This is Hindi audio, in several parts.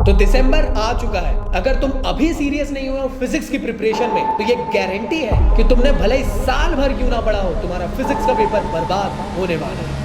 तो दिसंबर आ चुका है। अगर तुम अभी सीरियस नहीं हुए हो फिजिक्स की प्रिपरेशन में तो ये गारंटी है कि तुमने भले ही साल भर क्यों ना पढ़ा हो, तुम्हारा फिजिक्स का पेपर बर्बाद होने वाला है।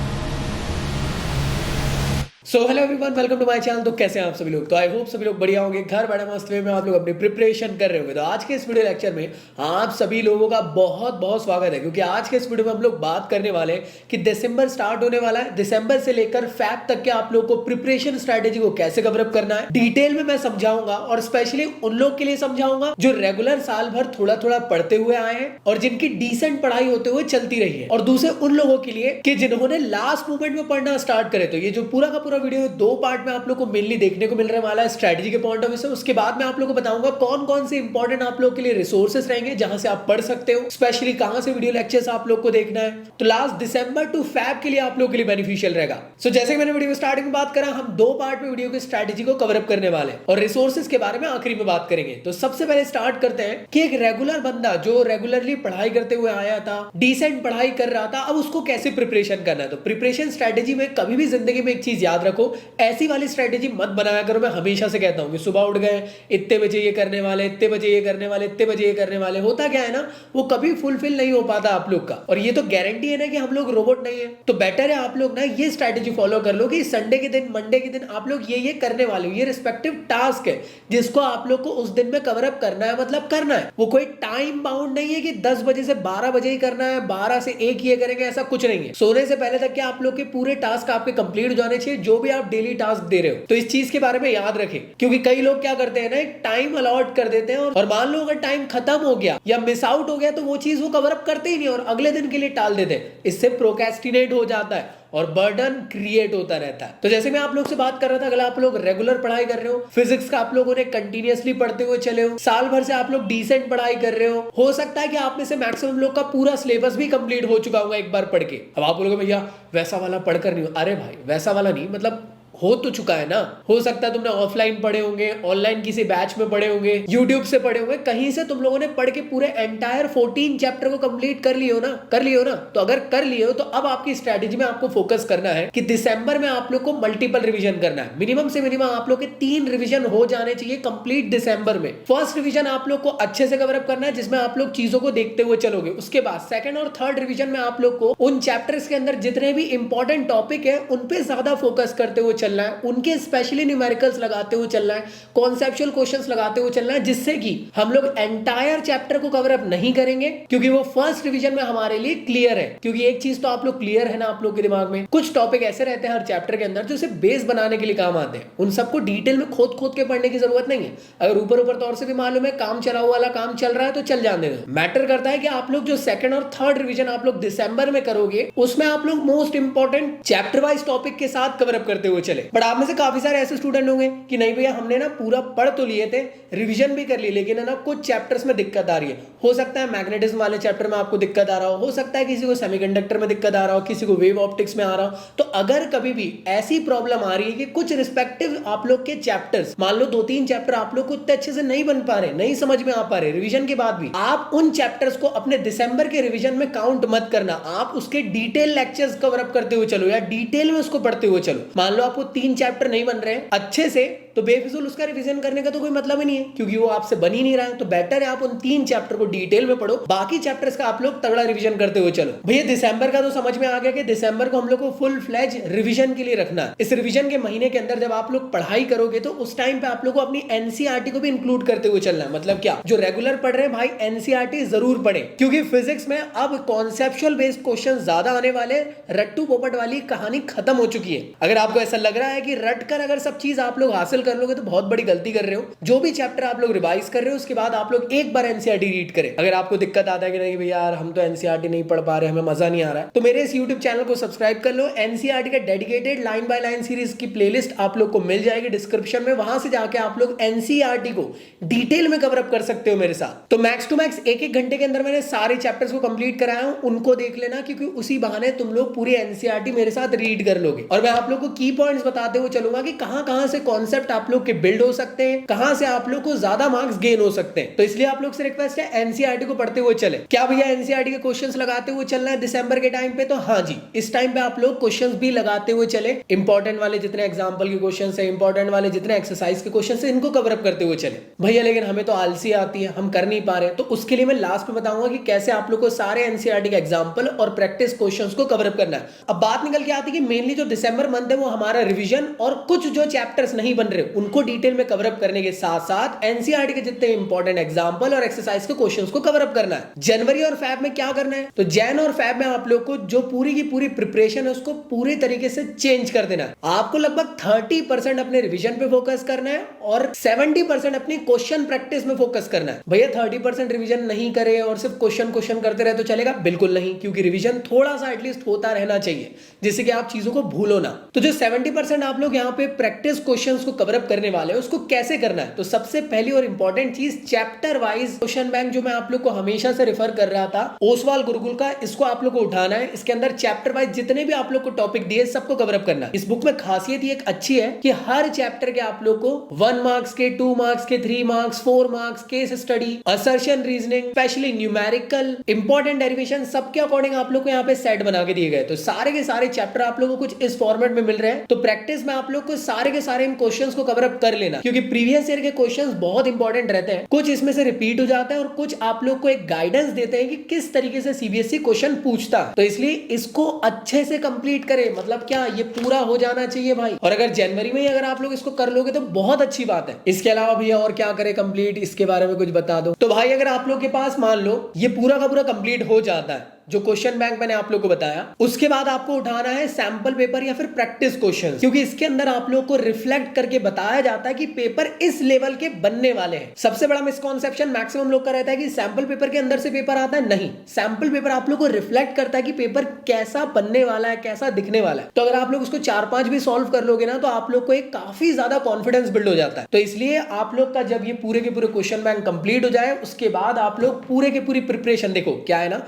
So hello everyone, welcome to my channel. तो कैसे हैं आप सभी लोग? तो आई होप सभी लोग बढ़िया होंगे, घर बैठे मस्त वे में आप लोग अपनी प्रिपरेशन कर रहे होंगे। तो आज के इस वीडियो लेक्चर में आप सभी लोगों का बहुत बहुत स्वागत है, क्योंकि आज के इस वीडियो में हम लोग बात करने वाले हैं कि दिसंबर स्टार्ट होने वाला है। दिसंबर से लेकर फैब तक के आप लोग को प्रिपरेशन स्ट्रेटेजी को कैसे कवरअप करना है डिटेल में मैं समझाऊंगा, और स्पेशली उन लोग के लिए समझाऊंगा जो रेगुलर साल भर थोड़ा थोड़ा पढ़ते हुए आए हैं और जिनकी डिसेंट पढ़ाई होते हुए चलती रही है, और दूसरे उन लोगों के लिए कि जिन्होंने लास्ट मोमेंट में पढ़ना स्टार्ट करे। तो ये जो पूरा का पूरा वीडियो दो पार्ट में आप लोग को मेनली देखने को मिल रहा वाला है स्ट्रेटजी के पॉइंट ऑफ व्यू से। उसके बाद मैं आप लोग को बताऊंगा कौन कौन से इंपॉर्टेंट आप लोग के लिए रिसोर्सेस रहेंगे जहां से आप पढ़ सकते हो, स्पेशली कहां से वीडियो लेक्चर्स आप लोग को देखना है। तो लास्ट दिसंबर टू फैब के लिए आप लोग के लिए बेनिफिशियल रहेगा। सो जैसे कि मैंने वीडियो में स्टार्टिंग में बात करा, हम दो पार्ट में वीडियो की स्ट्रेटजी को कवर अप करने वाले हैं और रिसोर्सेज के बारे में आखिरी में बात करेंगे। तो सबसे पहले स्टार्ट करते हैं कि एक रेगुलर बंदा जो रेगुलरली पढ़ाई करते हुए आया था, डिसेंट पढ़ाई कर रहा था, अब उसको कैसे प्रिपरेशन करना है। तो प्रिपरेशन स्ट्रेटेजी में कभी भी जिंदगी में एक चीज याद रखो, ऐसी वाली स्ट्रेटेजी मत बनाया करो। मैं हमेशा से कहता हूं कि सुबह उठ गए, इतने बजे ये करने वाले, इतने बजे ये करने वाले, इतने बजे ये करने वाले, होता क्या है ना, वो कभी फुलफिल नहीं हो पाता आप लोग का। और ये तो गारंटी है ना कि हम लोग रोबोट नहीं है। तो बेटर है आप लोग ना ये स्ट्रेटेजी फॉलो कर लो कि संडे के दिन, मंडे के दिन आप लोग ये करने वाले हो, ये रिस्पेक्टिव टास्क है जिसको आप लोग को उस दिन में कवर अप करना है, मतलब करना है। वो कोई टाइम बाउंड नहीं है कि 10 बजे से 12 बजे ही करना है, 12 से 1 ये करेंगे, ऐसा कुछ नहीं है। सोने से पहले तक के आप लोग के पूरे टास्क आपके कंप्लीट हो जाने चाहिए, जो भी आप डेली टास्क दे रहे हो। तो इस चीज के बारे में याद रखें, क्योंकि कई लोग क्या करते हैं ना, एक टाइम अलॉट कर देते हैं और मान लो अगर टाइम खत्म हो गया या मिस आउट हो गया तो वो चीज वो कवर अप करते ही नहीं और अगले दिन के लिए टाल देते हैं। इससे प्रोक्रेस्टिनेट हो जाता है और बर्डन क्रिएट होता रहता है। तो जैसे मैं आप लोग से बात कर रहा था, अगर आप लोग रेगुलर पढ़ाई कर रहे हो, फिजिक्स का आप लोगों ने कंटिन्यूअसली पढ़ते हुए चले हो, साल भर से आप लोग डिसेंट पढ़ाई कर रहे हो सकता है कि आप में से मैक्सिमम लोग का पूरा सिलेबस भी कंप्लीट हो चुका होगा एक बार पढ़ के। अब आप लोग भैया वैसा वाला पढ़कर नहीं हो, अरे भाई वैसा वाला नहीं, मतलब हो तो चुका है ना। हो सकता है तुमने ऑफलाइन पढ़े होंगे, ऑनलाइन किसी बैच में पढ़े होंगे, यूट्यूब से पढ़े होंगे, कहीं से तुम लोगों ने पढ़ के पूरे एंटायर 14 चैप्टर को कंप्लीट कर लियो ना। तो अगर कर लियो तो अब आपकी स्ट्रेटेजी में आपको फोकस करना है कि दिसंबर में आप लोग को मल्टीपल रिवीजन करना है। मिनिमम से मिनिमम आप लोग के 3 रिवीजन हो जाने चाहिए कंप्लीट दिसंबर में। फर्स्ट रिवीजन आप लोग को अच्छे से कवर अप करना है, जिसमें आप लोग चीजों को देखते हुए चलोगे। उसके बाद सेकंड और थर्ड रिवीजन में आप लोग को उन चैप्टर्स के अंदर जितने भी इंपॉर्टेंट टॉपिक है उन पे ज्यादा फोकस करते हुए चलना है, उनके स्पेशली न्यूमेरिकल्स लगाते हुए चलना है, कॉन्सेप्चुअल क्वेश्चंस लगाते हुए चलना है, जिससे कि हम लोग एंटायर चैप्टर को कवर अप नहीं करेंगे, क्योंकि वो फर्स्ट रिवीजन में हमारे लिए क्लियर है। क्योंकि एक चीज तो आप लोग क्लियर है ना, आप लोग के दिमाग में कुछ टॉपिक ऐसे रहते हैं हर चैप्टर के अंदर जो उसे बेस बनाने के लिए काम आते हैं। उन सबको डिटेल में खोद के पढ़ने की जरूरत नहीं है। अगर ऊपर तौर से भी मालूम है, काम चलाओ वाला काम चल रहा है तो चल जाने दो। मैटर करता है कि आप लोग जो सेकंड और थर्ड रिवीजन आप लोग दिसंबर में करोगे, उसमें आप लोग most important chapter wise topic के साथ कवर अप करते हुए चले। बट आप में से काफी सारे ऐसे स्टूडेंट होंगे कि नहीं भैया हमने ना पूरा पढ़ तो लिए थे, रिवीजन भी कर ली, लेकिन है ना कुछ चैप्टर्स में दिक्कत आ रही है। हो सकता है मैग्नेटिज्म वाले चैप्टर में आपको दिक्कत आ रहा हो सकता है किसी को सेमीकंडक्टर में दिक्कत आ रहा हो, किसी को वेव ऑप्टिक्स में आ रहा हो। तो अगर कभी भी ऐसी प्रॉब्लम आ रही है कि कुछ रिस्पेक्टिव आप लोग के चैप्टर्स, मान लो 2-3 चैप्टर आप लोग को उतने अच्छे से नहीं बन पा रहे, नहीं समझ में आ पा रहे रिवीजन के बाद भी, आप उन चैप्टर्स को अपने दिसंबर के रिवीजन में काउंट मत करना। आप उसके डिटेल लेक्चर्स कवर अप करते हुए चलो या डिटेल में उसको पढ़ते हुए चलो। मान लो आपको 3 चैप्टर नहीं बन रहे हैं अच्छे से, तो बेफिजूल उसका रिवीजन करने का तो कोई मतलब ही नहीं है, क्योंकि वो आपसे बन ही नहीं रहा है। तो बेटर है आप उन 3 चैप्टर को डिटेल में पढ़ो, बाकी चैप्टर्स का आप लोग तगड़ा रिवीजन करते हुए चलो। भैया दिसंबर का तो समझ में आ गया कि दिसंबर को हम लोग को फुल फ्लेज रिवीजन के लिए रखना है। इस रिवीजन के महीने के अंदर जब आप लोग पढ़ाई करोगे तो उस टाइम पे आप लोग को अपनी एनसीईआरटी को भी इंक्लूड करते हुए चलना है। मतलब क्या, जो रेगुलर पढ़ रहे हैं भाई एनसीईआरटी जरूर पढ़े, क्योंकि फिजिक्स में अब कॉन्सेप्चुअल बेस्ड क्वेश्चन ज्यादा आने वाले, रट्टू पोपट वाली कहानी खत्म हो चुकी है। अगर आपको ऐसा लग रहा है कि रट कर अगर सब चीज आप लोग हासिल कर लोगे तो बहुत बड़ी गलती कर रहे हो। जो भी चैप्टर आप लोग रिवाइज कर रहे हो उसके बाद आप लोग एक बार एनसीईआरटी रीड करें। अगर आपको दिक्कत आता है कि नहीं भैया यार हम तो एनसीईआरटी नहीं पढ़ पा रहे, हमें मजा नहीं आ रहा है, तो मेरे इस यूट्यूब चैनल को सब्सक्राइब कर लो। एनसीईआरटी का dedicated line by line series की प्लेलिस्ट आप लोग को मिल जाएगी डिस्क्रिप्शन में, वहां से जाके आप लोग एनसीईआरटी को डिटेल में कवर अप कर सकते हो मेरे साथ। तो मैक्स टू मैक्स 1-1 घंटे के अंदर मैंने सारे चैप्टर्स को कंप्लीट कराया हूं, उनको देख लेना, क्योंकि उसी बहाने तुम लोग पूरी एनसीईआरटी मेरे साथ रीड कर लोगे। और मैं आप लोग को की पॉइंट्स बताते हुए चलूंगा कि कहां से कॉन्सेप्ट आप लोग के बिल्ड हो सकते हैं, कहां से आप लोग को ज्यादा मार्क्स गेन हो सकते हैं। तो इसलिए आप लोग से रिक्वेस्ट है एनसीईआरटी को पढ़ते हुए चले। क्या भैया एनसीईआरटी के क्वेश्चंस लगाते हुए चलना है दिसंबर के टाइम पे? तो हाँ जी, इस टाइम पे आप लोग क्वेश्चंस भी लगाते हुए चले। इंपॉर्टेंट वाले जितने एग्जांपल के क्वेश्चंस है, इंपॉर्टेंट वाले जितने एक्सरसाइज के क्वेश्चंस है, इनको कवर अप करते हुए चले। भैया लेकिन हमें तो आलसी आती है, हम कर नहीं पा रहे। तो उसके लिए मैं लास्ट में बताऊंगा कि कैसे आप लोग को सारे एनसीईआरटी के एग्जांपल और प्रैक्टिस क्वेश्चंस को कवर अप करना है। अब बात निकल के आती है कि मेनली जो दिसंबर मंथ है वो हमारा रिवीजन और कुछ जो चैप्टर्स नहीं बन रहे उनको डिटेल में कवर अप करने के साथ साथ एनसीईआरटी के जितने इंपॉर्टेंट एग्जांपल और एक्सरसाइज के क्वेश्चंस को कवर अप करना है। जनवरी और फैब में क्या करना है? तो जैन और फैब में आप लोग को जो पूरी की पूरी प्रिपरेशन है उसको पूरी तरीके से चेंज कर देना है। आपको लगभग 30% अपने रिवीजन पे फोकस करना है और 70% अपनी क्वेश्चन प्रैक्टिस में फोकस करना है। भैया 30% रिवीजन नहीं करे और सिर्फ क्वेश्चन करते रहे तो चलेगा? बिल्कुल नहीं, क्योंकि रिवीजन थोड़ा सा एटलीस्ट होता रहना चाहिए जिससे कि आप चीजों को भूलो ना। तो जो 70% आप लोग यहाँ पे प्रैक्टिस क्वेश्चंस को कवर अप करने वाले हैं उसको कैसे करना है? तो सबसे पहली और इंपॉर्टेंट चीज चैप्टर वाइज क्वेश्चन बैंक जो मैं आप लोग को हमेशा से रेफर कर रहा था ओसवाल गुरुकुल का, इसको आप लोग को उठाना है। इसके अंदर चैप्टर वाइज जितने भी आप लोग को टॉपिक दिए सबको कवर अप करना है। इस बुक में खासियत ये एक अच्छी है कि हर चैप्टर के आप लोग को 1 मार्क्स के, 2 मार्क्स के, 3 marks, 4 marks, case study, assertion reasoning, specially numerical, important derivation, सबके अकॉर्डिंग आप लोग को यहाँ पे सेट बना के दिए गए। तो सारे के सारे चैप्टर आप लोगों को कुछ इस फॉर्मेट में मिल रहे हैं। तो प्रैक्टिस में आप लोग को सारे के सारे इन क्वेश्चंस को कवर अप कर लेना, क्योंकि प्रीवियस ईयर के क्वेश्चंस बहुत इंपॉर्टेंट रहते हैं। कुछ इसमें से रिपीट हो जाता है और कुछ आप लोग को एक गाइडेंस देते हैं कि किस तरीके से सीबीएसई क्वेश्चन पूछता है। तो इसलिए इसको अच्छे से कंप्लीट करें, मतलब क्या ये पूरा हो जाना चाहिए भाई। और अगर जनवरी में ही अगर आप लोग इसको कर लोगे तो बहुत अच्छी बात है। इसके अलावा भैया और क्या करें कंप्लीट, इसके बारे में कुछ बता दो। तो भाई अगर आप लोग के पास मान लो ये पूरा का पूरा कंप्लीट हो जाता है जो क्वेश्चन बैंक मैंने आप लोग को बताया, उसके बाद आपको उठाना है सैंपल पेपर या फिर प्रैक्टिस क्वेश्चंस, क्योंकि इसके अंदर आप लोग को रिफ्लेक्ट करके बताया जाता है कि पेपर इस लेवल के बनने वाले हैं। सबसे बड़ा मिसकॉन्सेप्शन मैक्सिमम लोग का रहता है कि सैंपल पेपर के अंदर से पेपर आता है। नहीं, सैंपल पेपर आप लोग को रिफ्लेक्ट करता है कि पेपर कैसा बनने वाला है, कैसा दिखने वाला है। तो अगर आप लोग उसको 4-5 भी सॉल्व कर लोगे ना तो आप लोग को एक काफी ज्यादा कॉन्फिडेंस बिल्ड हो जाता है। तो इसलिए आप लोग का जब ये पूरे के पूरे क्वेश्चन बैंक कंप्लीट हो जाए उसके बाद आप लोग पूरे के पूरी प्रिपरेशन, देखो क्या है ना,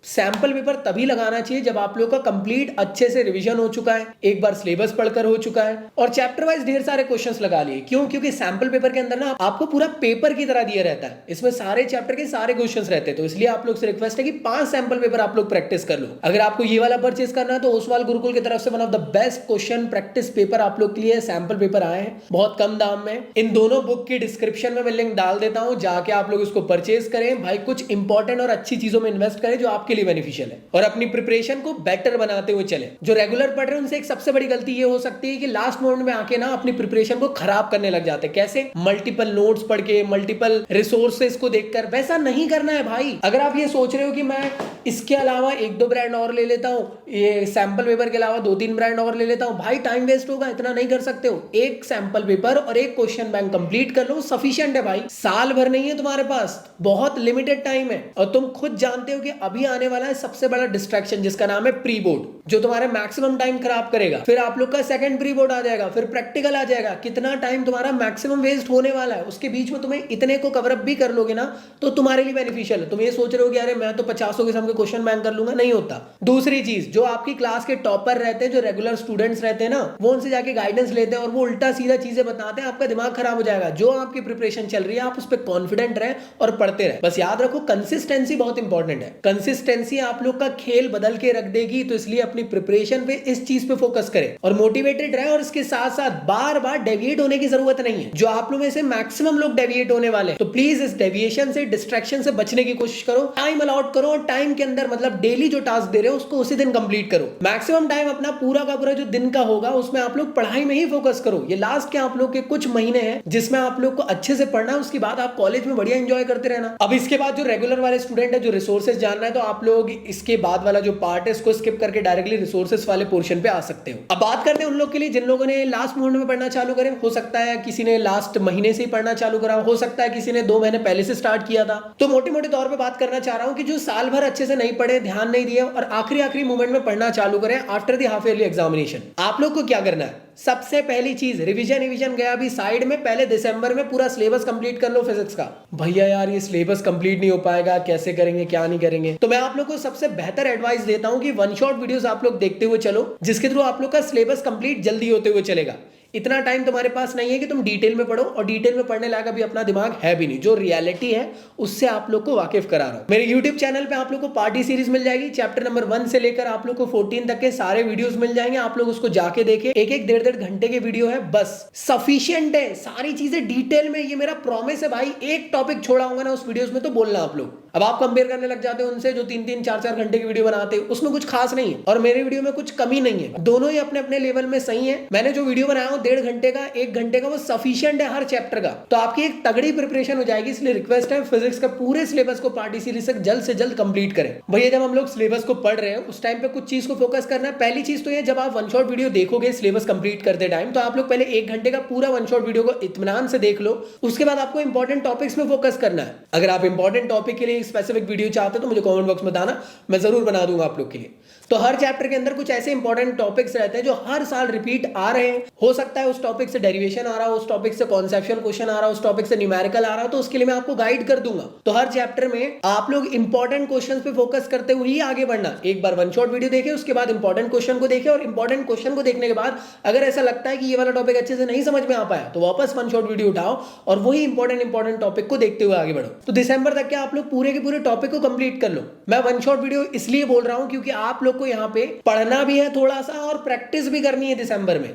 सैंपल पेपर तभी लगाना चाहिए जब आप लोग का कंप्लीट अच्छे से रिवीजन हो चुका है, एक बार सिलेबस पढ़कर हो चुका है और चैप्टर वाइज ढेर सारे क्वेश्चंस लगा लिए। क्यों? क्योंकि सैंपल पेपर के अंदर ना आपको पूरा पेपर की तरह दिया रहता है, इसमें सारे चैप्टर के सारे क्वेश्चंस रहते हैं। तो इसलिए आप लोग से रिक्वेस्ट है कि 5 सैंपल पेपर आप लोग प्रैक्टिस कर लो। अगर आपको ये वाला परचेज करना है तो ओसवाल गुरुकुल की तरफ से one of the best question practice paper आप लोग के लिए सैंपल पेपर आए हैं बहुत कम दाम में। इन दोनों बुक की डिस्क्रिप्शन में मैं लिंक डाल देता हूं, जाके आप लोग इसको परचेज करें। भाई कुछ इंपॉर्टेंट और अच्छी चीजों में इन्वेस्ट करें जो आपके लिए बेनिफिशियल है और अपनी प्रिपरेशन को बेटर बनाते हुए चले। जो रेगुलर पढ़ रहे हैं उनसे एक सबसे बड़ी गलती ये हो सकती है कि लास्ट मोमेंट में आके ना अपनी प्रिपरेशन को खराब करने लग जाते हैं। कैसे? मल्टीपल नोट्स पढ़ के, मल्टीपल रिसोर्सेज को देखकर। वैसा नहीं करना है भाई। अगर आप ये सोच रहे हो कि मैं इसके अलावा 1-2 ब्रांड और ले लेता हूं, ये सैंपल पेपर के अलावा 2-3 ब्रांड और ले लेता हूं, भाई टाइम वेस्ट होगा, इतना नहीं कर सकते हो। एक सैंपल पेपर और एक क्वेश्चन बैंक कंप्लीट कर लो, सफिशिएंट है भाई। साल भर नहीं है तुम्हारे पास, बहुत लिमिटेड टाइम है और तुम खुद जानते हो कि अभी आने वाला है सबसे बड़ा डिस्ट्रैक्शन जिसका नाम है प्री बोर्ड, जो तुम्हारे मैक्सिमम टाइम खराब करेगा। फिर आप लोग का सेकंड प्री बोर्ड आ जाएगा, फिर प्रैक्टिकल आ जाएगा। कितना टाइम तुम्हारा मैक्सिमम वेस्ट होने वाला है। उसके बीच में तुम्हें इतने को कवर अप भी कर लोगे ना तो तुम्हारे लिए बेनिफिशियल है। तुम ये सोच रहे हो कि अरे मैं तो 50 के सम के क्वेश्चन बैंक कर लूंगा, नहीं होता। दूसरी चीज, जो आपकी क्लास के टॉपर रहते हैं, जो रेगुलर स्टूडेंट्स रहते हैं ना, वो उनसे जाके गाइडेंस लेते हैं और वो उल्टा सीधा चीजें बताते हैं, आपका दिमाग खराब हो जाएगा। जो आपकी प्रिपरेशन चल रही है आप उस पर कॉन्फिडेंट रहे और पढ़ते रहे। बस याद रखो कंसिस्टेंसी बहुत इंपॉर्टेंट है। कंसिस्टेंसी आप लोग का खेल बदल के रख देगी। तो इसलिए अपनी प्रिपरेशन पे इस चीज पे फोकस करें और मोटिवेटेड रहे और इसके साथ साथ बार बार डेविएट होने की जरूरत नहीं है। जो आप लोग में से मैक्सिमम लोग डेविएट होने वाले हैं, तो प्लीज इस डेविएशन से, डिस्ट्रैक्शन से बचने की कोशिश करो। टाइम अलॉट करो और टाइम के अंदर मतलब डेली जो टास्क दे रहे हो उसको उसी दिन कंप्लीट करो। मैक्सिमम टाइम अपना पूरा का पूरा जो दिन का होगा उसमें आप लोग पढ़ाई में ही फोकस करो। ये लास्ट के आप लोग के कुछ महीने हैं जिसमें आप लोग को अच्छे से पढ़ना है, उसके बाद आप कॉलेज में बढ़िया एंजॉय करते रहना। अब इसके बाद जो रेगुलर वाले स्टूडेंट है, जो रिसोर्सेज जानना है, तो आप लोग इसके बाद वाला जो पार्ट है इसको स्किप करके डायरेक्टली रिसोर्सेज वाले पोर्शन पे आ सकते हो। अब बात करते हैं उन लोग के लिए जिन लोगों ने लास्ट मोमेंट में पढ़ना चालू करें। हो सकता है किसी ने लास्ट महीने से ही पढ़ना चालू करा, हो सकता है किसी ने 2 महीने पहले से स्टार्ट किया था। तो मोटे मोटे तौर पे बात करना चाह रहा हूं कि जो साल भर अच्छे से नहीं पढ़े, ध्यान नहीं दिया और आखिरी मोमेंट में पढ़ना चालू करें after the half yearly examination, आप लोग को क्या करना है? सबसे पहली चीज, रिवीजन गया अभी साइड में, पहले दिसंबर में पूरा सिलेबस कंप्लीट कर लो फिजिक्स का। भैया यार ये सिलेबस कंप्लीट नहीं हो पाएगा, कैसे करेंगे, क्या नहीं करेंगे? तो मैं आप लोग को सबसे बेहतर एडवाइस देता हूं कि 1 शॉट वीडियोस आप लोग देखते हुए चलो, जिसके थ्रू आप लोग का सिलेबस कंप्लीट जल्दी होते हुए चलेगा। इतना टाइम तुम्हारे पास नहीं है कि तुम डिटेल में पढ़ो, और डिटेल में पढ़ने लायक अभी अपना दिमाग है भी नहीं। जो रियलिटी है उससे आप लोग को वाकिफ करा रहा हूं। मेरे यूट्यूब चैनल पे आप लोग को पार्टी सीरीज मिल जाएगी, चैप्टर नंबर 1 से लेकर आप लोग को 14 तक के सारे वीडियोस मिल जाएंगे। आप लोग उसको जाके देखें, एक एक डेढ़ घंटे के वीडियो है, बस सफिशिएंट है। सारी चीजें डिटेल में, ये मेरा प्रॉमिस है भाई। एक टॉपिक छोड़ा होगा ना उस वीडियोस में तो बोलना आप लोग। अब आप कंपेयर करने लग जाते हो उनसे जो 3-3 4-4 घंटे की वीडियो बनाते हैं, उसमें कुछ खास नहीं है और मेरे वीडियो में कुछ कमी नहीं है। दोनों ही अपने अपने लेवल में सही है। मैंने जो वीडियो बनाया हूं 1.5 घंटे का, 1 घंटे का, वो सफिशिएंट है हर चैप्टर का। तो आपकी एक तगड़ी प्रिपरेशन हो जाएगी। इसलिए रिक्वेस्ट है, फिजिक्स का पूरे सिलेबस को पार्टी सीरीज से जल्द से जल्द कंप्लीट करें। भैया जब हम लोग सिलेबस को पढ़ रहे हैं उस टाइम पे कुछ चीज को फोकस करना है। पहली चीज तो ये, जब आप वन शॉट वीडियो देखोगे सिलेबस कंप्लीट करते टाइम, तो आप लोग पहले 1 घंटे का पूरा वन शॉट वीडियो को इत्मीनान से देख लो। उसके बाद आपको इंपॉर्टेंट टॉपिक्स में फोकस करना है। अगर आप इंपॉर्टेंट टॉपिक के लिए स्पेसिफिक वीडियो चाहते हो तो मुझे कमेंट बॉक्स में बताना, मैं जरूर बना दूंगा आप लोग के लिए। तो हर चैप्टर के अंदर कुछ ऐसे इंपॉर्टेंट टॉपिक्स रहते हैं जो हर साल रिपीट आ रहे हैं। हो सकता है उस टॉपिक से डेरिवेशन आ रहा हो, उस टॉपिक से कॉन्सेप्चुअल क्वेश्चन आ रहा हो, उस टॉपिक से न्यूमेरिकल आ रहा हो, तो उसके लिए मैं आपको गाइड कर दूंगा। तो हर चैप्टर में आप लोग इंपॉर्टेंट क्वेश्चंस पे फोकस करते हुए ही आगे बढ़ना। एक बार वन शॉट वीडियो देखें, उसके बाद इंपॉर्टेंट क्वेश्चन को देखें, और इंपॉर्टेंट क्वेश्चन को देखने के बाद अगर ऐसा लगता है कि ये वाला टॉपिक अच्छे से नहीं समझ में आ पाया तो वापस वन शॉट वीडियो उठाओ और वही इंपॉर्टेंट टॉपिक को देखते हुए आगे बढ़ो। तो दिसंबर तक के आप लोग पूरे के पूरे टॉपिक को कंप्लीट कर लो। मैं वन शॉट वीडियो इसलिए बोल रहा हूं क्योंकि आप लोग को यहाँ पे पढ़ना भी है थोड़ा सा और प्रैक्टिस भी करनी है।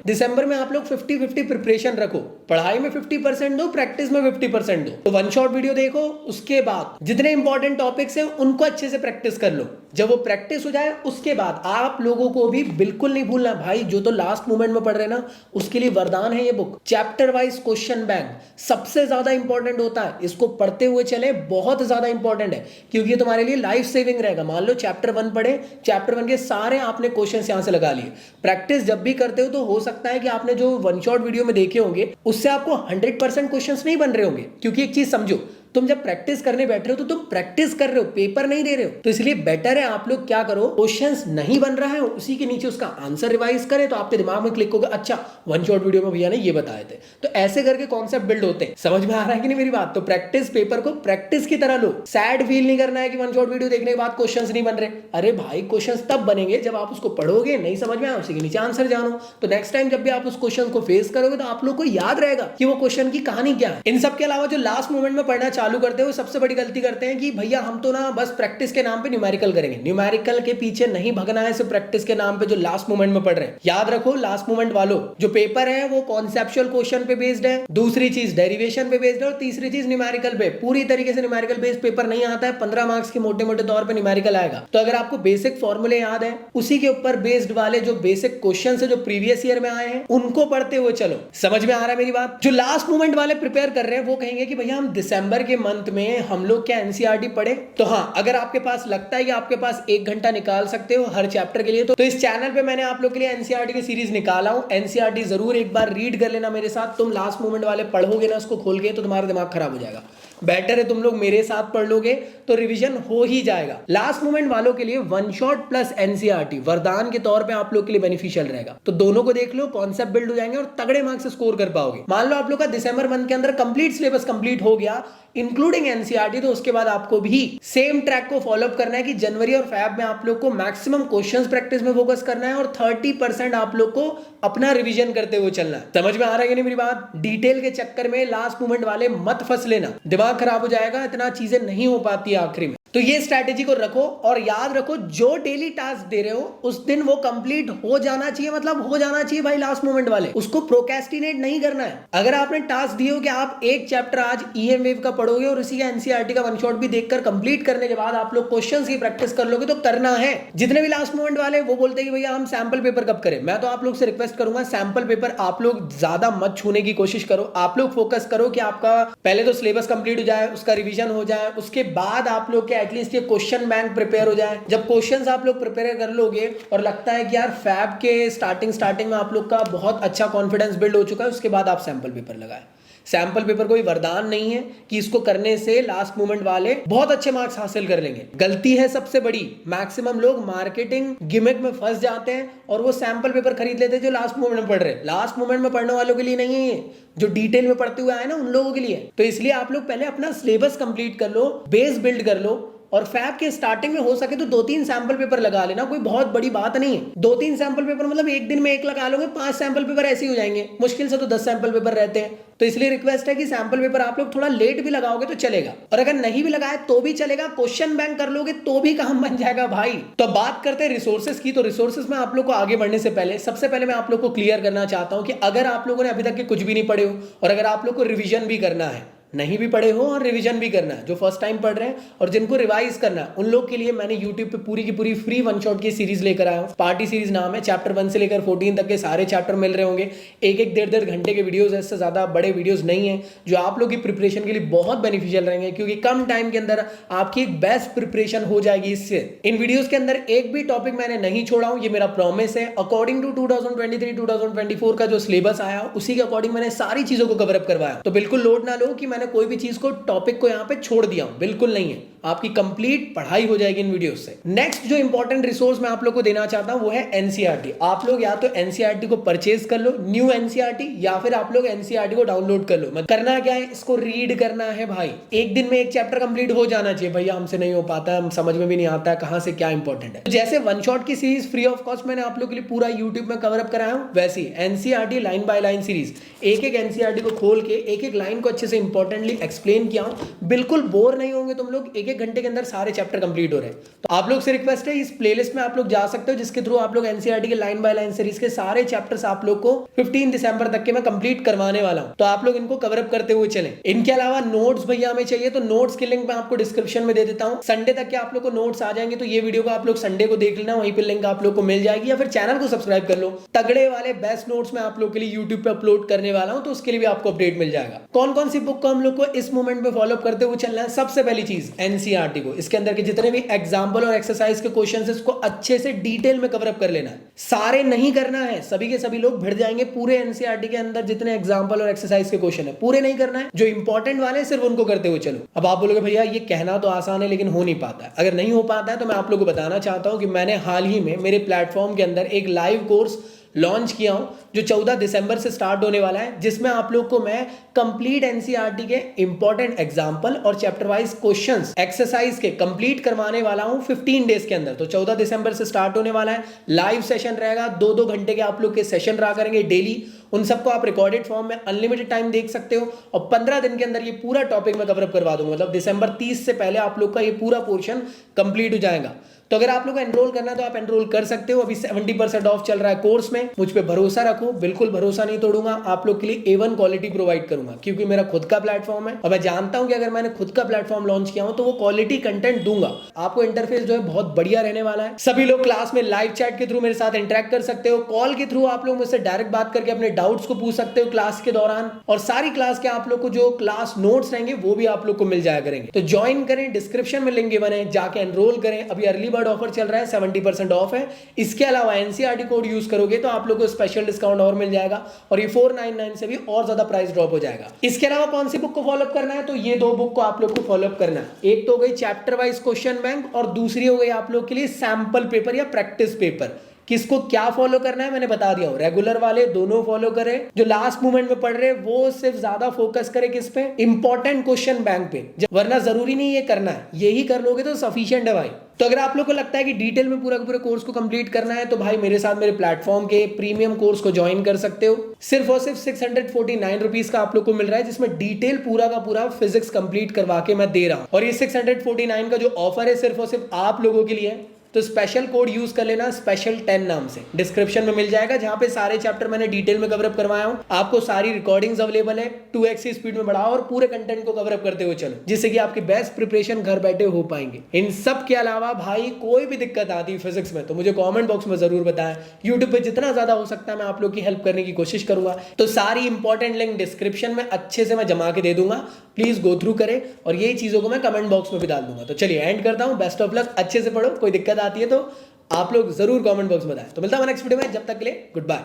दिसंबर में आप लोग 50-50 प्रिपरेशन रखो। पढ़ाई में 50% दो, प्रैक्टिस में 50% दो। तो वन शॉट वीडियो देखो, उसके बाद जितने इंपॉर्टेंट टॉपिक्स हैं उनको अच्छे से प्रैक्टिस कर लो। जब वो प्रैक्टिस हो जाए उसके बाद आप लोगों को भी बिल्कुल नहीं भूलना भाई, जो तो लास्ट मोमेंट में पढ़ रहे ना उसके लिए वरदान है ये book. Chapter wise question bank सबसे ज्यादा इंपॉर्टेंट होता है। इसको पढ़ते हुए चले, बहुत ज्यादा इंपॉर्टेंट है क्योंकि ये तुम्हारे लिए लाइफ सेविंग रहेगा। मान लो चैप्टर 1 पढ़े, चैप्टर 1 के सारे आपने क्वेश्चंस यहां से लगा लिए। प्रैक्टिस जब भी करते हो तो हो सकता है कि आपने जो वन शॉट वीडियो में देखे होंगे उससे आपको 100% क्वेश्चंस नहीं बन रहे होंगे। क्योंकि एक चीज समझो, तुम जब प्रैक्टिस करने बैठ रहे हो तो तुम प्रैक्टिस कर रहे हो, पेपर नहीं दे रहे हो। तो इसलिए बेटर है आप लोग क्या करो, क्वेश्चंस नहीं बन रहा है उसी के नीचे उसका आंसर रिवाइज करें, तो आपके दिमाग में क्लिक होगा अच्छा वन शॉट वीडियो में भैया ने ये बताए थे। तो ऐसे करके कॉन्सेप्ट बिल्ड होते हैं। समझ में आ रहा है कि नहीं मेरी बात? तो प्रैक्टिस, पेपर को प्रैक्टिस की तरह लो। सैड फील नहीं करना है कि वन शॉट वीडियो देखने के बाद क्वेश्चंस नहीं बन रहे। अरे भाई क्वेश्चंस तब बनेंगे जब आप उसको पढ़ोगे, नहीं समझ में आया उसी के नीचे आंसर जानो। तो नेक्स्ट टाइम जब भी आप उस क्वेश्चन को फेस करोगे तो आप लोग को याद रहेगा कि वो क्वेश्चन की कहानी क्या है। इन सब के अलावा जो लास्ट मोमेंट में पढ़ना चालू करते हो सबसे बड़ी गलती करते हैं कि भैया हम तो ना बस प्रैक्टिस के नाम पे न्यूमेरिकल करेंगे। न्यूमेरिकल के पीछे नहीं भगना है सिर्फ प्रैक्टिस के नाम पे जो लास्ट मोमेंट में पढ़ रहे हैं। याद रखो लास्ट मोमेंट वालों, जो पेपर है वो कॉन्सेप्चुअल क्वेश्चन पे बेस्ड है, दूसरी चीज डेरिवेशन पे बेस्ड है और तीसरी चीज न्यूमेरिकल पे। पूरी तरीके से न्यूमेरिकल बेस्ड पेपर नहीं आता है। 15 मार्क्स के मोटे मोटे तौर पे न्यूमेरिकल आएगा। तो अगर आपको बेसिक फॉर्मूले याद है, उसी के ऊपर बेस्ड वाले जो बेसिक क्वेश्चन है जो प्रीवियस ईयर में आए हैं उनको पढ़ते हुए चलो। समझ में आ रहा है मेरी बात? जो लास्ट मोमेंट वाले प्रिपेयर कर रहे हैं वो कहेंगे कि भैया हम दिसंबर के मंथ में हम लोग क्या एनसीईआरटी पढ़े। तो हाँ, अगर आपके पास लगता है कि आपके पास 1 घंटा निकाल सकते हो हर चैप्टर के लिए तो इस चैनल पे मैंने आप लोग के लिए एनसीईआरटी की सीरीज निकाला हूं। एनसीईआरटी जरूर एक बार रीड कर लेना मेरे साथ। तुम लास्ट मोमेंट वाले पढ़ोगे ना उसको खोल के तो तुम्हारा दिमाग खराब हो जाएगा। बेटर है तुम लोग मेरे साथ पढ़ लोगे तो रिवीजन हो ही जाएगा। लास्ट मोमेंट वालों के लिए वन शॉट प्लस एनसीईआरटी वरदान के तौर पे आप लोग के लिए बेनिफिशियल रहेगा। तो दोनों को देख लो, कॉन्सेप्ट बिल्ड हो जाएंगे और तगड़े मार्क्स स्कोर कर पाओगे। मान लो आप लोग का दिसंबर मंथ के अंदर कंप्लीट सिलेबस कंप्लीट हो गया इंक्लूडिंग एनसीईआरटी, तो उसके बाद आपको भी सेम ट्रैक को फॉलो अप करना है कि जनवरी और फैब में आप लोग को मैक्सिमम क्वेश्चंस प्रैक्टिस में फोकस करना है और 30% आप लोग को अपना रिवीजन करते हुए चलना है। समझ में आ रहा है कि नहीं मेरी बात? डिटेल के चक्कर में लास्ट मोमेंट वाले मत फंस लेना, दिमाग खराब हो जाएगा। इतना चीजें नहीं हो पाती आखिरी में। तो ये स्ट्रैटेजी को रखो और याद रखो जो डेली टास्क दे रहे हो उस दिन वो कंप्लीट हो जाना चाहिए। मतलब हो जाना चाहिए भाई लास्ट मोमेंट वाले, उसको प्रोक्रेस्टिनेट नहीं करना है। अगर आपने टास्क दिए हो कि आप एक चैप्टर आज ईएम वेव का पढ़ोगे और इसी का एनसीईआरटी का वन शॉट भी देखकर कंप्लीट करने के बाद आप लोग क्वेश्चंस की प्रैक्टिस कर लोगे तो करना है। जितने भी लास्ट मोमेंट वाले वो बोलते हैं कि भैया हम सैंपल पेपर कब करें, मैं तो आप लोग से रिक्वेस्ट करूंगा सैंपल पेपर आप लोग ज्यादा मत छूने की कोशिश करो। आप लोग फोकस करो कि आपका पहले तो सिलेबस कंप्लीट हो जाए, उसका रिवीजन हो जाए, उसके बाद आप लोग के एटलीस्ट ये क्वेश्चन बैंक प्रिपेयर हो जाए। जब क्वेश्चंस आप लोग प्रिपेयर कर लोगे और लगता है कि यार फैब के स्टार्टिंग में आप लोग का बहुत अच्छा कॉन्फिडेंस बिल्ड हो चुका है, उसके बाद आप सैंपल पेपर लगाएं। सैंपल पेपर कोई वरदान नहीं है कि इसको करने से लास्ट मोमेंट वाले बहुत अच्छे मार्क्स हासिल कर लेंगे। गलती है सबसे बड़ी, मैक्सिमम लोग मार्केटिंग गिमिक में फंस जाते हैं और वो सैंपल पेपर खरीद लेते हैं जो लास्ट मोमेंट में पढ़ रहे हैं। लास्ट मोमेंट में पढ़ने वालों के लिए नहीं है ये, जो डिटेल में पढ़ते हुए आए ना उन लोगों के लिए। तो इसलिए आप लोग पहले अपना सिलेबस कंप्लीट कर लो, बेस बिल्ड कर लो और फैब के स्टार्टिंग में हो सके तो 2-3 सैंपल पेपर लगा लेना, कोई बहुत बड़ी बात नहीं है। 2-3 सैंपल पेपर मतलब एक दिन में एक लगा लोगे, 5 सैंपल पेपर ऐसे ही हो जाएंगे, मुश्किल से तो 10 सैंपल पेपर रहते हैं। तो इसलिए रिक्वेस्ट है कि सैंपल पेपर आप लोग थोड़ा लेट भी लगाओगे तो चलेगा, और अगर नहीं भी लगाए तो भी चलेगा, क्वेश्चन बैंक कर लोगे तो भी काम बन जाएगा भाई। तो बात करते हैं रिसोर्सेज की। तो रिसोर्सेज में आप लोग को आगे बढ़ने से पहले सबसे पहले मैं आप लोग को क्लियर करना चाहता हूं कि अगर आप लोगों ने अभी तक के कुछ भी नहीं पढ़े हो और अगर आप लोग को रिवीजन भी करना है, नहीं भी पढ़े हो और रिवीजन भी करना है, जो फर्स्ट टाइम पढ़ रहे हैं और जिनको रिवाइज करना है, उन लोग के लिए मैंने YouTube पे पूरी की पूरी फ्री वन शॉट की सीरीज लेकर आया हूं। पार्टी सीरीज नाम है। चैप्टर 1 से लेकर 14 तक के सारे चैप्टर मिल रहे होंगे। एक 1.5 घंटे के वीडियोस, इससे ज्यादा बड़े वीडियोस नहीं है, जो आप लोग की प्रिपरेशन के लिए बहुत बेनिफिशियल रहेंगे, क्योंकि कम टाइम के अंदर आपकी एक बेस्ट प्रिपरेशन हो जाएगी इससे। इन वीडियोस के अंदर एक भी टॉपिक मैंने नहीं छोड़ा हूं, ये मेरा प्रॉमिस है। अकॉर्डिंग टू 2023-2024 का जो सिलेबस आया उसी के अकॉर्डिंग मैंने सारी चीजों को कवर अप करवाया। तो बिल्कुल लोड ना लो कि मैंने कोई भी चीज को, टॉपिक को यहाँ पे छोड़ दिया हूं, बिल्कुल नहीं है। आपकी कंप्लीट पढ़ाई हो जाएगी इन वीडियो से। नेक्स्ट जो इंपॉर्टेंट रिसोर्स मैं आप लोग को देना चाहता हूं वो है एनसीईआरटी। आप लोग या तो एनसीईआरटी को परचेज कर लो, न्यू एनसीईआरटी, या फिर आप लोग एनसीईआरटी को डाउनलोड कर लो। मतलब करना क्या है, इसको रीड करना है भाई। एक दिन में एक चैप्टर कंप्लीट हो जाना चाहिए। भैया हमसे नहीं हो पाता, हम समझ में भी नहीं आता है कहां से क्या इंपॉर्टेंट है। तो जैसे वन शॉट की सीरीज फ्री ऑफ कॉस्ट मैंने आप लोग के लिए पूरा यूट्यूब में कवर अप कराया हूं, वैसे ही NCERT line by line series, एक एक एनसीईआरटी को खोल के एक एक लाइन को अच्छे से इंपॉर्टेंटली एक्सप्लेन किया हूं। बिल्कुल बोर नहीं होंगे तुम लोग, एक एक घंटे के अंदर सारे चैप्टर कंप्लीट हो रहे हैं। तो आप लोग से रिक्वेस्ट है, इस प्लेलिस्ट में आप लोग जा सकते हो, जिसके थ्रू आप लोग एनसीईआरटी के लाइन बाय लाइन सीरीज के सारे चैप्टर्स आप लोग को 15 दिसंबर तक के मैं कंप्लीट करवाने वाला हूं। तो आप लोग इनको कवर अप करते हुए चलें। इनके अलावा नोट्स भैया हमें चाहिए, तो नोट्स की लिंक मैं आपको डिस्क्रिप्शन में दे देता हूं। संडे तक के आप लोग को नोट्स आ जाएंगे, तो ये वीडियो को आप लोग संडे को देख लेना, वहीं पे लिंक आप लोग को मिल जाएगी, या फिर चैनल को सब्सक्राइब कर लो। तगड़े वाले बेस्ट नोट्स मैं आप लोग के लिए यूट्यूब पे अपलोड करने वाला हूं, तो उसके लिए भी आपको अपडेट मिल जाएगा। कौन कौन सी बुक को हम लोग को इस मोमेंट में फॉलो करते हुए चलना है। सबसे पहली चीज एनसीईआरटी को, इसके अंदर के जितने भी एग्जाम्पल और एक्सरसाइज के क्वेश्चंस इसको अच्छे से डिटेल में कवर अप कर लेना है। सारे नहीं करना है, सभी के सभी लोग भिड़ जाएंगे। पूरे एनसीईआरटी के अंदर जितने एग्जाम्पल और एक्सरसाइज के क्वेश्चन है पूरे नहीं करना है, जो इंपॉर्टेंट वाले सिर्फ उनको करते हुए चलो। अब आप बोलोगे भैया ये कहना तो आसान है लेकिन हो नहीं पाता है। अगर नहीं हो पाता है तो मैं आप लोग को बताना चाहता हूं कि मैंने हाल ही में मेरे प्लेटफॉर्म के अंदर एक लाइव कोर्स लॉन्च किया हूं, जो 14 दिसंबर से स्टार्ट होने वाला है, जिसमें आप लोग को मैं कंप्लीट एनसीईआरटी के इंपॉर्टेंट एग्जांपल और चैप्टर वाइज क्वेश्चंस एक्सरसाइज के कंप्लीट करवाने वाला हूं 15 डेज के अंदर। तो 14 दिसंबर से स्टार्ट होने वाला है, लाइव सेशन रहेगा, 2-2 घंटे के आप लोग के सेशन रहा करेंगे डेली। उन सबको आप रिकॉर्डेड फॉर्म में अनलिमिटेड टाइम देख सकते हो, और 15 दिन के अंदर ये पूरा टॉपिक मैं कवर अप करवा दूंगा। मतलब दिसंबर 30 से पहले आप लोग का ये पूरा पोर्शन कंप्लीट हो जाएगा। तो अगर आप लोग को एनरोल करना है तो आप एनरोल कर सकते हो। अभी 70% ऑफ चल रहा है कोर्स में। मुझ पे भरोसा रखो, बिल्कुल भरोसा नहीं तोड़ूंगा, आप लोग के लिए A1 क्वालिटी प्रोवाइड करूंगा, क्योंकि मेरा खुद का प्लेटफॉर्म है और मैं जानता हूं कि अगर मैंने खुद का प्लेटफॉर्म लॉन्च किया हूं तो वो क्वालिटी कंटेंट दूंगा। आपको इंटरफेस जो है बहुत बढ़िया रहने वाला है। सभी लोग क्लास में लाइव चैट के थ्रू मेरे साथ इंटरेक्ट कर सकते हो, कॉल के थ्रू आप लोग मुझसे डायरेक्ट बात करके अपने डाउट्स को पूछ सकते हो क्लास के दौरान, और सारी क्लास के आप लोग को जो क्लास नोट्स रहेंगे वो भी आप लोग को मिल जाया करेंगे। तो ज्वाइन करें, डिस्क्रिप्शन में लिंक गिवन है, जाके एनरोल करें। अभी अर्ली बर्ड ऑफर चल रहा है, 70% ऑफ है। इसके अलावा एनसीईआरटी कोड यूज करोगे तो आप लोग को स्पेशल डिस्काउंट और मिल जाएगा, और ये 499 से भी और ज्यादा प्राइस ड्रॉप हो जाएगा। इसके अलावा कौन सी बुक को फॉलो अप करना है, तो ये 2 बुक को आप लोग को फॉलो अप करना है। एक तो हो गई चैप्टर वाइज क्वेश्चन बैंक, और दूसरी हो गई आप लोग के लिए सैंपल पेपर या प्रैक्टिस पेपर। किसको क्या फॉलो करना है मैंने बता दिया हूं। रेगुलर वाले दोनों फॉलो करें, जो लास्ट मोमेंट में पढ़ रहे वो सिर्फ ज्यादा फोकस करें किस पे, इंपॉर्टेंट क्वेश्चन बैंक पे, वरना जरूरी नहीं ये करना है, यही कर लोगे तो सफिशिएंट है भाई। तो अगर आप लोग को लगता है कि डिटेल में पूरा कोर्स को कंप्लीट करना है, तो भाई मेरे साथ मेरे प्लेटफॉर्म के प्रीमियम कोर्स को ज्वाइन कर सकते हो। सिर्फ और सिर्फ 649 रुपीज का आप लोग को मिल रहा है, जिसमें डिटेल पूरा का पूरा फिजिक्स कंप्लीट करवा के मैं दे रहा हूं। और ये 649 का जो ऑफर है सिर्फ और सिर्फ आप लोगों के लिए है। तो स्पेशल कोड यूज कर लेना, स्पेशल 10 नाम से, डिस्क्रिप्शन में मिल जाएगा, जहां पे सारे चैप्टर मैंने डिटेल में कवर अप करवाया हूं। आपको सारी रिकॉर्डिंग्स अवेलेबल है, 2x की स्पीड में बढ़ाओ और पूरे कंटेंट को कवर अप करते हुए चलो, जिससे कि आपकी बेस्ट प्रिपरेशन घर बैठे हो पाएंगे। इन सब के अलावा भाई कोई भी दिक्कत आती है फिजिक्स में तो मुझे कॉमेंट बॉक्स में जरूर बताएं। यूट्यूब पे जितना ज्यादा हो सकता है मैं आप लोग की हेल्प करने की कोशिश करूंगा। तो सारी इंपॉर्टेंट लिंक डिस्क्रिप्शन में अच्छे से मैं जमा के दे दूंगा, प्लीज गो थ्रू करें, और यही चीजों को मैं कमेंट बॉक्स में भी डाल दूंगा। तो चलिए एंड करता हूं, बेस्ट ऑफ लक, अच्छे से पढ़ो, कोई दिक्कत आती है तो आप लोग जरूर कमेंट बॉक्स में बताएं। तो मिलता हूं नेक्स्ट वीडियो में, जब तक के लिए गुड बाय।